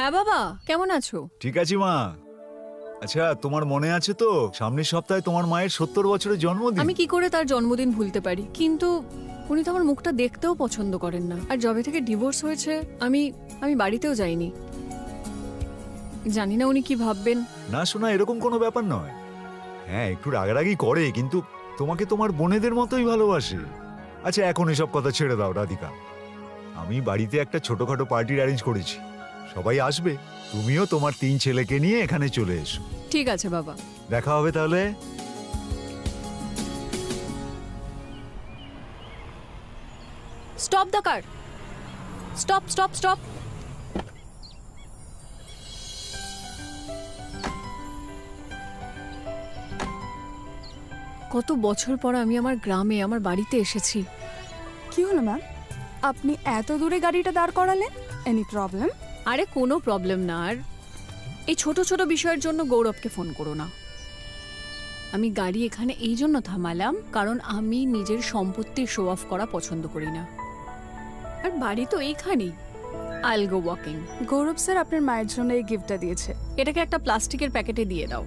হ্যাঁ বাবা, কেমন আছো? ঠিক আছে মা। আচ্ছা, তোমার মনে আছে তো সামনের সপ্তাহে তোমার মায়ের 70 বছরের জন্মদিন? আমি কি করে তার জন্মদিন ভুলতে পারি, কিন্তু উনি তো আমার মুখটা দেখতেও পছন্দ করেন না। আর যবে থেকে ডিভোর্স হয়েছে আমি আমি বাড়িতেও যাইনি। জানি না উনি কি ভাববেন। না শোনা, এরকম কোনো ব্যাপার নয়। হ্যাঁ, একটু রাগারাগি করে, কিন্তু তোমাকে তোমার বোনেদের মতোই ভালোবাসে। আচ্ছা, এখন এসব কথা ছেড়ে দাও রাধিকা। আমি বাড়িতে একটা ছোটখাটো পার্টির অ্যারেঞ্জ করেছি, সবাই আসবে। তুমিও তোমার 3 ছেলেকে নিয়ে এখানে চলে এসো। ঠিক আছে বাবা। দেখা হবে তাহলে। Stop the car. Stop stop stop. কত বছর পর আমি আমার গ্রামে, আমার বাড়িতে এসেছি। কি হলো ম্যাম, আপনি এত দূরে গাড়িটা দাঁড় করালেন? Any problem? আরে কোনো প্রবলেম না। আর এই ছোট ছোট বিষয়ের জন্য গৌরবকে ফোন করো না। আমি গাড়ি এখানে এই জন্য থামালাম কারণ আমি নিজের সম্পত্তির শো অফ করা পছন্দ করি না। আর বাড়ি তো এইখানেই। আইল গো ওয়াকিং। গৌরব স্যার আপনার মায়ের জন্য এই গিফটটা দিয়েছে। এটাকে একটা প্লাস্টিকের প্যাকেটে দিয়ে দাও।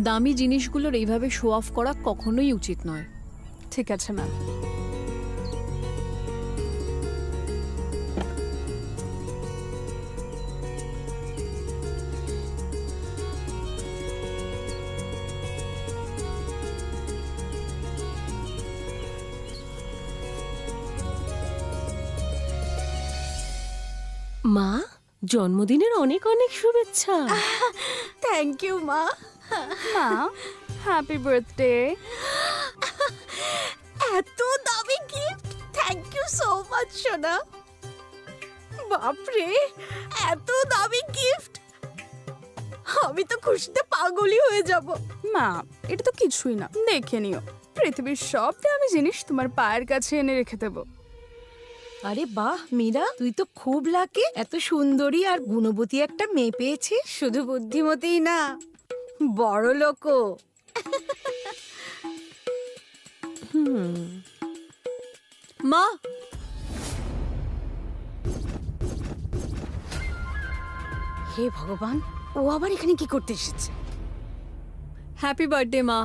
দামি জিনিসগুলোর এইভাবে শো অফ করা কখনোই উচিত নয়। ঠিক আছে ম্যাম। মা, জন্মদিনের অনেক অনেক শুভেচ্ছা। থ্যাংক ইউ মা। মা, হ্যাপি বার্থডে। এত দামি gift, thank you so much সোনা। বাপরে, এত দামি গিফট, আমি তো খুশিতে পাগলই হয়ে যাব। মা, এটা তো কিছুই না, দেখে নিও। পৃথিবীর সব দামি জিনিস তোমার পায়ের কাছে এনে রেখে দেবো। আরে বাহ মীরা, তুই তো খুব লাকি। এত সুন্দরী আর গুণবতী একটা মেয়ে পেয়েছিস। শুধু বুদ্ধিমতীই না, বড় লোকও। মা, হে ভগবান, ও আবার এখানে কি করতে এসেছে? হ্যাপি বার্থডে মা।